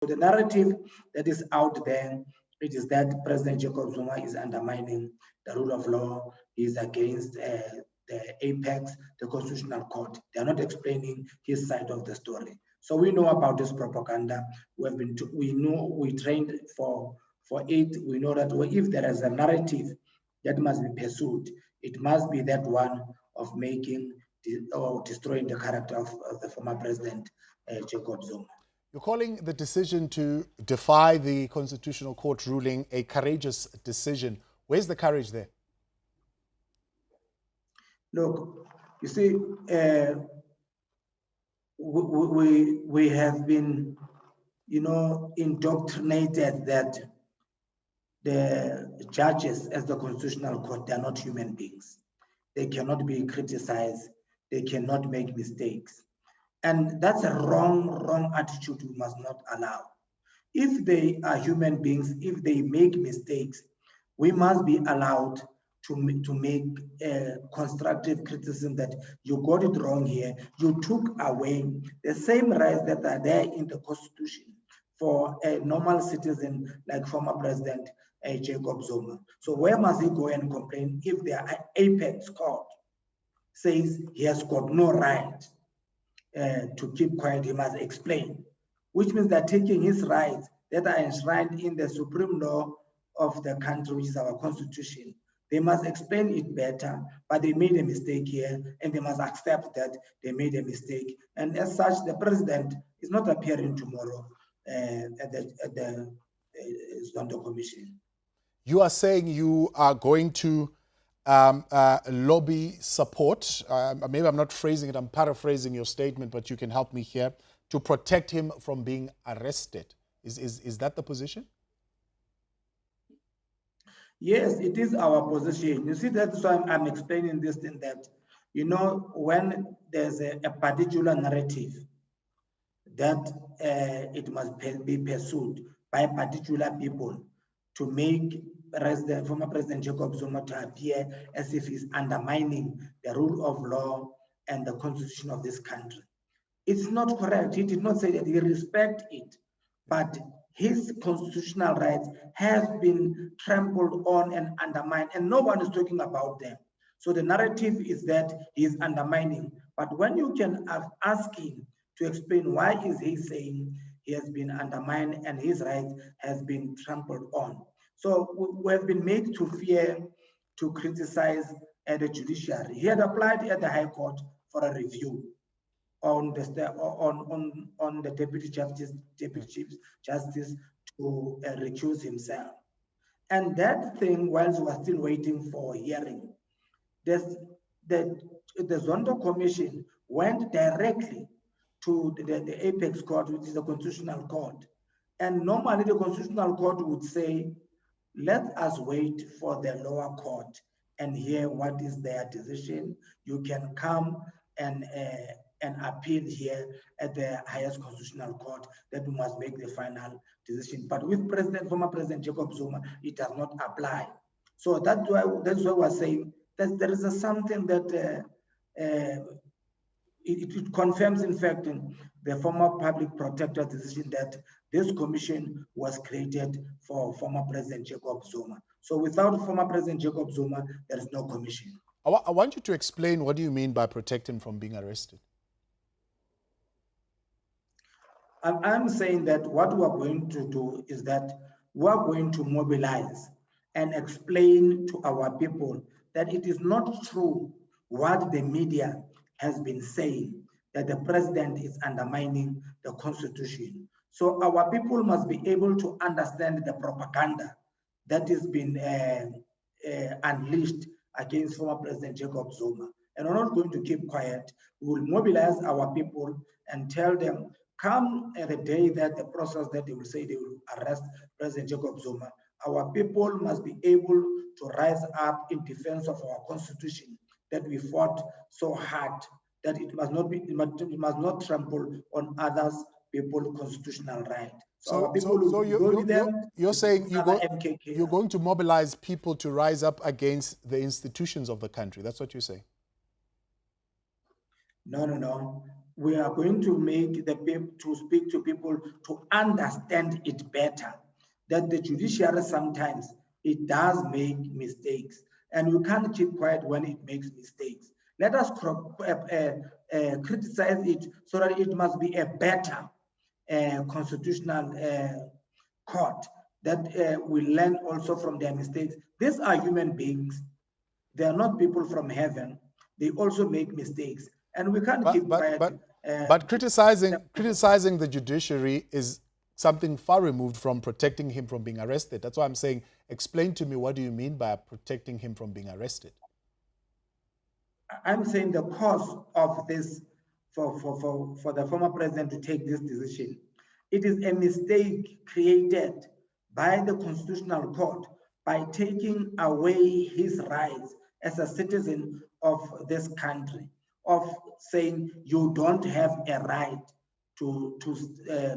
the narrative that is out there, it is that President Jacob Zuma is undermining the rule of law. He is against the apex, the constitutional court. They are not explaining his side of the story. So we know about this propaganda. We trained for it. We know that if there is a narrative that must be pursued, it must be that one of making or destroying the character of the former president, Jacob Zuma. You're calling the decision to defy the Constitutional Court ruling a courageous decision. Where's the courage there? Look, you see, we have been, indoctrinated that the judges as the Constitutional Court, they are not human beings. They cannot be criticized. They cannot make mistakes. And that's a wrong attitude we must not allow. If they are human beings, if they make mistakes, we must be allowed to make a constructive criticism that you got it wrong here. You took away the same rights that are there in the Constitution for a normal citizen like former President Jacob Zuma. So where must he go and complain if the apex court says he has got no right to keep quiet? He must explain, which means they're taking his rights that are enshrined in the supreme law of the country, which is our constitution. They must explain it better, but they made a mistake here, and they must accept that they made a mistake. And as such, the president is not appearing tomorrow at the Zondo Commission. You are saying you are going to lobby support. Maybe I'm not phrasing it, I'm paraphrasing your statement, but you can help me here, to protect him from being arrested. Is that the position? Yes, it is our position. You see, that's why I'm explaining this thing that, when there's a particular narrative that it must be pursued by particular people to make former President Jacob Zuma to appear as if he's undermining the rule of law and the constitution of this country. It's not correct. He did not say that he respects it, but his constitutional rights have been trampled on and undermined, and no one is talking about them. So the narrative is that he is undermining. But when you can ask him to explain why is he saying he has been undermined and his rights has been trampled on. So we have been made to fear to criticize the judiciary. He had applied at the High Court for a review on the Deputy Chief Justice to recuse himself. And that thing, whilst we were still waiting for hearing, the Zondo Commission went directly to the apex court, which is the Constitutional Court. And normally the Constitutional Court would say, let us wait for the lower court and hear what is their decision. You can come and appeal here at the highest constitutional court, that we must make the final decision. But with former President Jacob Zuma, it does not apply. So that's why we're saying that there is something that it confirms, in fact, in the former public protector decision that this commission was created for former President Jacob Zuma. So without former President Jacob Zuma, there is no commission. I want you to explain, what do you mean by protect him from being arrested? I'm saying that what we are going to do is that we are going to mobilize and explain to our people that it is not true what the media has been saying, that the president is undermining the constitution. So our people must be able to understand the propaganda that has been unleashed against former President Jacob Zuma. And we're not going to keep quiet. We will mobilize our people and tell them, come at the day that the process that they will say they will arrest President Jacob Zuma, our people must be able to rise up in defense of our constitution that we fought so hard, that it must not trample on others people's constitutional right. So you're saying you're going to mobilize people to rise up against the institutions of the country. That's what you're saying? No. we are going to make the people to speak to people to understand it better, that the judiciary sometimes it does make mistakes, and we can't keep quiet when it makes mistakes. Let us criticize it so that it must be a better constitutional court that will learn also from their mistakes. These are human beings. They are not people from heaven. They also make mistakes, and we can't keep quiet. But criticizing the judiciary is something far removed from protecting him from being arrested. That's why I'm saying, explain to me, what do you mean by protecting him from being arrested? I'm saying the cause of this, for the former president to take this decision, it is a mistake created by the Constitutional Court by taking away his rights as a citizen of this country, of saying you don't have a right to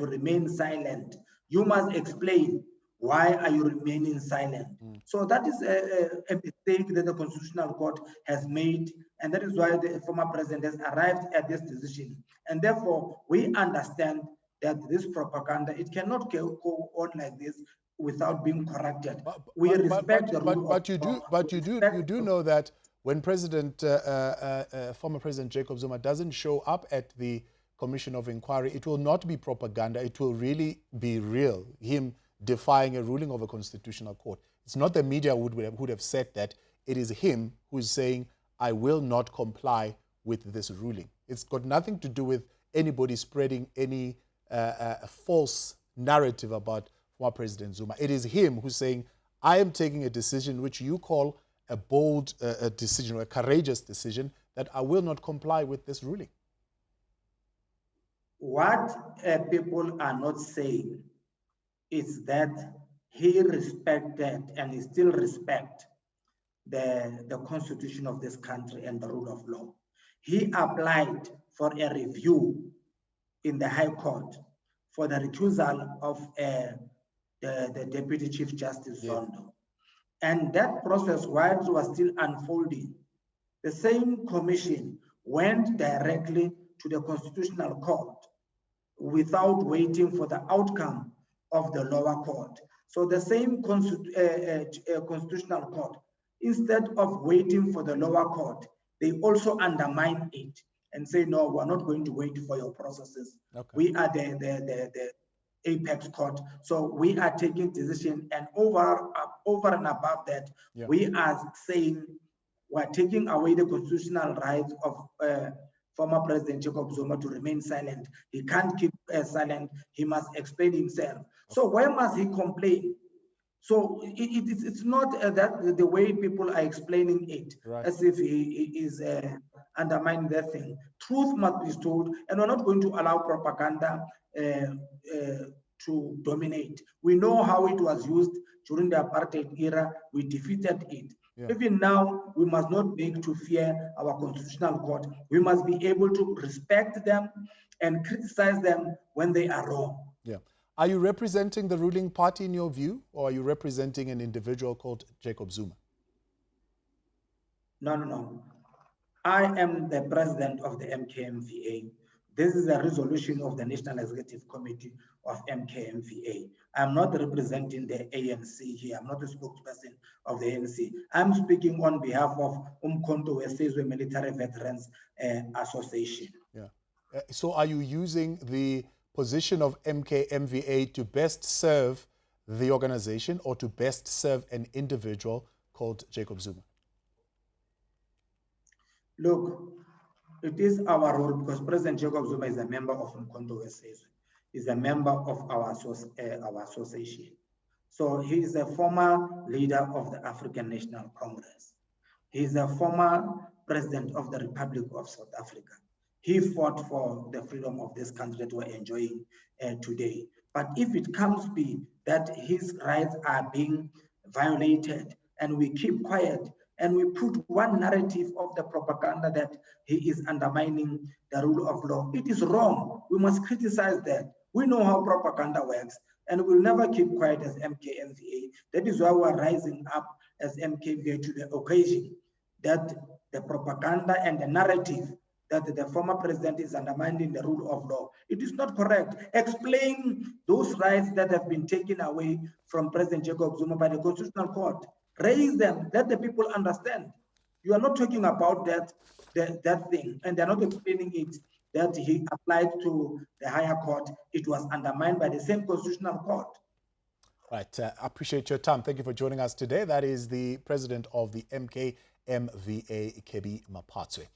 remain silent. You must explain why are you remaining silent. So that is a mistake that the Constitutional Court has made, and that is why the former president has arrived at this decision. And therefore, we understand that this propaganda, it cannot go on like this without being corrected. We respect the rule of law. But you do know that when former President Jacob Zuma doesn't show up at the Commission of Inquiry, it will not be propaganda. It will really be real, him defying a ruling of a constitutional court. It's not the media who would have said that. It is him who's saying, I will not comply with this ruling. It's got nothing to do with anybody spreading any false narrative about former President Zuma. It is him who's saying, I am taking a decision which you call a bold decision or a courageous decision, that I will not comply with this ruling. What people are not saying is that he respected and he still respects the constitution of this country and the rule of law. He applied for a review in the High Court for the recusal of the Deputy Chief Justice Zondo. And that process, while it was still unfolding, the same commission went directly to the Constitutional Court without waiting for the outcome of the lower court. So the same Constitutional Court, instead of waiting for the lower court, they also undermine it and say, no, we're not going to wait for your processes. Okay. We are the apex court, so we are taking decision, and over and above that, we are saying we're taking away the constitutional rights of former President Jacob Zuma to remain silent. He can't keep silent. He must explain himself. Okay. So why must he complain? So it's not that the way people are explaining it, right, as if he is undermining that thing. Truth must be told, and we're not going to allow propaganda to dominate. We know how it was used during the apartheid era. We defeated it. Yeah. Even now, we must not beg to fear our constitutional court. We must be able to respect them and criticize them when they are wrong. Yeah. Are you representing the ruling party in your view, or are you representing an individual called Jacob Zuma? No. I am the president of the MKMVA. This is a resolution of the National Executive Committee of MKMVA. I'm not representing the ANC here. I'm not the spokesperson of the ANC. I'm speaking on behalf of Umkhonto we Military Veterans Association. Yeah. So are you using the position of MKMVA to best serve the organization or to best serve an individual called Jacob Zuma? Look, it is our role, because President Jacob Zuma is a member of Umkhonto is a member of our association. So he is a former leader of the African National Congress. He is a former president of the Republic of South Africa. He fought for the freedom of this country that we're enjoying today. But if it comes to be that his rights are being violated and we keep quiet and we put one narrative of the propaganda that he is undermining the rule of law, it is wrong. We must criticize that. We know how propaganda works, and we'll never keep quiet as MKMVA. That is why we're rising up as MKMVA to the occasion that the propaganda and the narrative that the former president is undermining the rule of law. It is not correct. Explain those rights that have been taken away from President Jacob Zuma by the Constitutional Court. Raise them, let the people understand. You are not talking about that thing, and they're not explaining it, that he applied to the higher court. It was undermined by the same Constitutional Court. Right. I appreciate your time. Thank you for joining us today. That is the president of the MKMVA, Kebi Mapatwe.